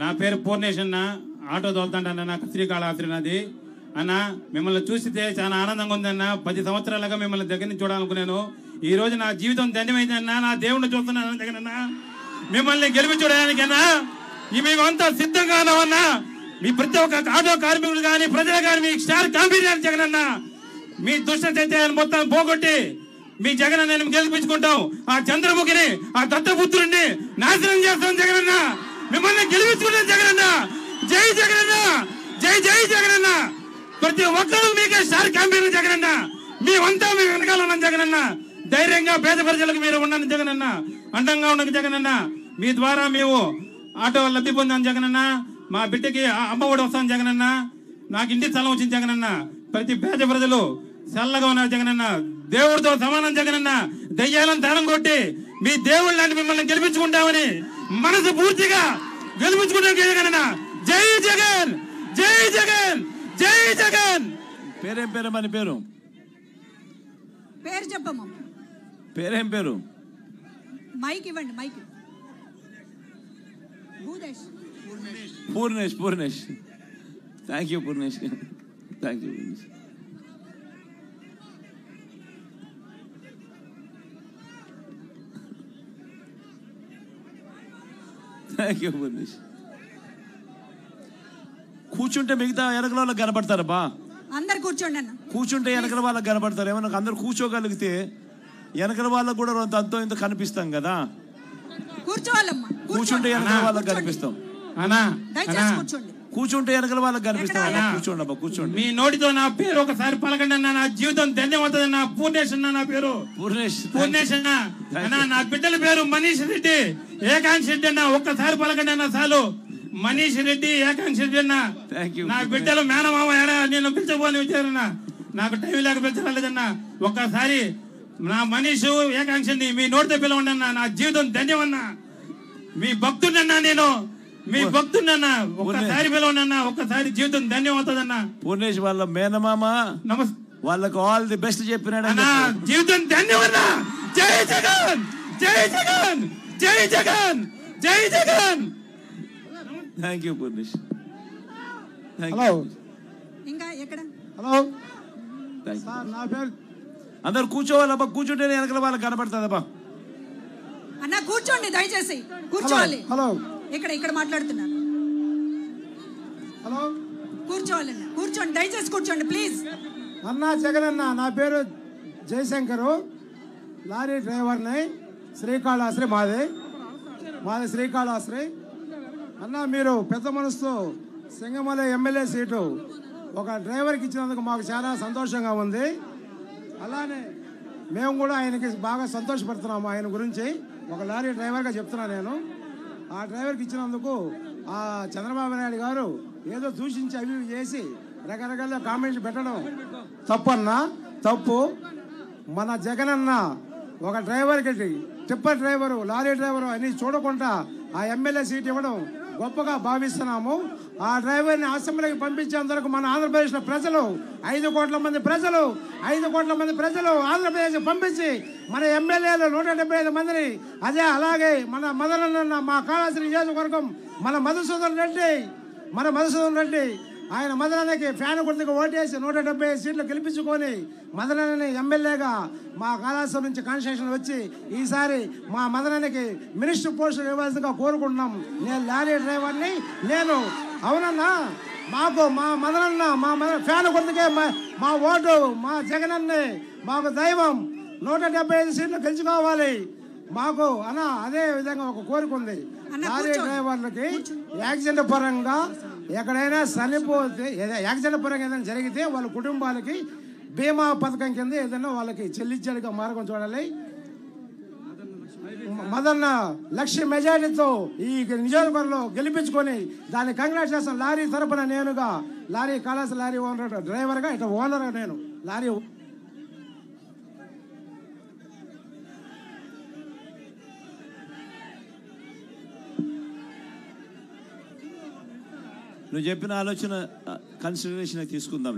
నా పేరు పూర్ణేష్ అన్న. ఆటో తోలుతాంటన్న. నాకు శ్రీకాళహస్తి నాది అన్న. మిమ్మల్ని చూస్తే చాలా ఆనందంగా ఉందన్న. 10 సంవత్సరాలుగా మిమ్మల్ని దగ్గర నుంచి చూడాలనుకున్నాను. ఈ రోజు నా జీవితం ధన్యమైందన్న. నా దేవుడిని చూస్తున్నాను జగనన్న. మిమ్మల్ని గెలిపించడానికన్నా మేమంతా సిద్ధంగా ఉన్నామన్నా. మీ ప్రతి ఒక్క ఆటో కార్మికులు కానీ ప్రజలు కానీ మీ స్టార్ కాంపిటీషన్ జగనన్న. మీ దుష్ట చైతన్యాన్ని మొత్తం పోగొట్టి మీ జగనన్న గెలిపించుకుంటాం. ఆ చంద్రముఖిని ఆ దత్తపుత్రుడిని నాశనం చేస్తాం జగనన్న. మిమ్మల్ని గెలిపించుకుంటాం జగనన్న. జై జగనన్న, జై జై జగనన్న. ప్రతి ఒక్కరూ మీకే స్టార్ కాంపిటీషన్ జగనన్న. మేమంతా మేము వెనకాల ఉన్నాం జగనన్న. ధైర్యంగా పేద ప్రజలకు మీరు ఉన్నాను జగనన్న. అండంగా ఉండకు జగనన్న. మీ ద్వారా మేము ఆటో లబ్ధి పొందాం జగనన్న. మా బిడ్డకి అమ్మఒడి వస్తాను జగనన్న. నాకు ఇంటి స్థలం వచ్చింది జగనన్న. ప్రతి పేద ప్రజలు చల్లగా ఉన్నారు జగనన్న. దేవుడితో సమానం జగనన్న. దయ్యాలను దానం కొట్టి మీ దేవుళ్ళ లాంటి మిమ్మల్ని గెలిపించుకుంటామని మనసు పూర్తిగా గెలిపించుకుంటాం జగనన్న. జై జగన్, జై జగన్, జై జగన్. పేరేం పేరు? మన పేరు పేరు చెప్పమ్మా. పేరేం పేరు? మైక్ ఇవ్వండి. Mic. Bhudesh. Purnesh. Purnesh. Thank you Purnesh. Thank you Purnesh. Thank you Purnesh. కూర్చుంటే మిగతా వెనకల వాళ్ళకి కనపడతారబ్బా. అందరు కూర్చోండి అన్న. కూర్చుంటే వెనకల వాళ్ళకి కనపడతారు. ఏమన్నా అందరు కూర్చోగలిగితే వెనకల వాళ్ళకు కూడా అంతో ఇంత కనిపిస్తాం కదా. కూర్చోవాలమ్మా. కూర్చుంటే వెనకల వాళ్ళకి కనిపిస్తాం. కూర్చుంటే వెనకల వాళ్ళకి కనిపిస్తాం. కూర్చోండి అబ్బా, కూర్చోండి. మీ నోటితో నా పేరు ఒకసారి పలకండి అన్న. నా జీవితం ధన్యమవుతుంది అన్న. పూర్ణేష్ అన్న నా పేరు. పూర్ణేష్. పూర్ణేష్ అన్న. అన్న నా బిడ్డల పేరు మనీష్ రెడ్డి, ఏకాంక్ష రెడ్డి అన్న. ఒక్కసారి పలకండి అన్న చాలు. మనీష్ రెడ్డి, ఏకాంక్ష రెడ్డి అన్న. నా బిడ్డలు మేనమామ నేను పిలిచబోని వచ్చారన్న. నాకు టైం లేక పిలిచలేదన్న. ఒక్కసారి నా మనీష్ ఏకాంక్షని మీ నోటితో పిలవండి అన్న. నా జీవితం ధన్యమన్నా. మీ భక్తుడన్నా నేను. మీ భక్తుడన్నా. ఒక్కసారి పిలవండి అన్న. ఒక్కసారి జీవితం ధన్యమవుతుందన్న. పూర్ణేష్ వాళ్ళ మేనమామ వాళ్ళకు ఆల్ ది బెస్ట్ చెప్పినాడు అన్న. జీవితం ధన్యమన్నా. జై జగన్, జై జగన్, జై జగన్, జై Jagan. Thank you Purnesh. Hello. ఇంకా ఎక్కడ? హలో. నా పేరు. అందరు కూర్చోవాలబ్బా. కూర్చుంటేనే వెనకల వాళ్ళకి కనపడుతుందబ్బా. అన్న కూర్చోండి దయచేసి. కూర్చోవాలి. హలో. ఇక్కడ ఇక్కడ మాట్లాడుతున్నారు. హలో. కూర్చోవాలన్న. కూర్చోండి దయచేసి కూర్చోండి ప్లీజ్. అన్న జగనన్న. నా పేరు జయశంకరు. లారీ డ్రైవర్ని. శ్రీకాళహస్తి మాది శ్రీకాళహస్తి. అన్న మీరు పెద్ద మనసుతో సింగమల ఎమ్మెల్యే సీటు ఒక డ్రైవర్కి ఇచ్చినందుకు మాకు చాలా సంతోషంగా ఉంది. అలానే మేము కూడా ఆయనకి బాగా సంతోషపడుతున్నాము. ఆయన గురించి ఒక లారీ డ్రైవర్గా చెప్తున్నాను నేను. ఆ డ్రైవర్కి ఇచ్చినందుకు ఆ చంద్రబాబు నాయుడు గారు ఏదో దూషించి అవి చేసి రకరకాల కామెంట్స్ పెట్టడం తప్పన్నా. తప్పు. మన జగనన్న ఒక డ్రైవర్కి టిప్పర్ డ్రైవరు, లారీ డ్రైవరు అని చూడకుండా ఆ ఎమ్మెల్యే సీట్ ఇవ్వడం గొప్పగా భావిస్తున్నాము. ఆ డ్రైవర్ని అసెంబ్లీకి పంపించేందుకు మన ఆంధ్రప్రదేశ్లో ప్రజలు 5 కోట్ల మంది ప్రజలు ఆంధ్రప్రదేశ్ పంపించి మన ఎమ్మెల్యేలు 175 మందిని అలాగే మన మదనన్న మా కాళహస్తి నియోజకవర్గం మన మధుసూదన్ రెడ్డి ఆయన మదనన్నకి ఫ్యాన్ గుర్తుకు ఓటేసి 175 సీట్లు గెలిపించుకొని మదనన్నని ఎమ్మెల్యేగా మా కాళహస్తి నుంచి కాన్స్టిట్యూషన్ వచ్చి ఈసారి మా మదనన్నకి మినిస్టర్ పోస్ట్ ఇవ్వాల్సిందిగా కోరుకుంటున్నాం. నేను లారీ డ్రైవర్ని. నేను అవునన్నా. మాకు మా మదనన్న ఫ్యాన్ గుర్తుకే మా ఓటు. మా జగనన్నే మాకు దైవం. 175 సీట్లు గెలుచుకోవాలి మాకు అన్న. అదే విధంగా ఒక కోరిక ఉంది. లారీ డ్రైవర్లకి యాక్సిడెంట్ పరంగా ఎక్కడైనా చనిపోతే, యాక్సిడెంట్ పరంగా ఏదైనా జరిగితే వాళ్ళ కుటుంబాలకి బీమా పథకం కింద ఏదైనా వాళ్ళకి చెల్లించేట్టుగా మార్గం చూడాలి. మదన్న లక్ష మెజారిటీతో ఈ నియోజకవర్గంలో గెలిపించుకొని దాన్ని కంగ్రాట్స్ చేస్తాను. లారీ తరపున నేనుగా లారీ కాళహస్తి లారీ ఓనర్ డ్రైవర్గా ఇట్లా ఓనర్గా నేను లారీ. నువ్వు చెప్పిన ఆలోచన కన్సిడరేషన్ తీసుకుందాం.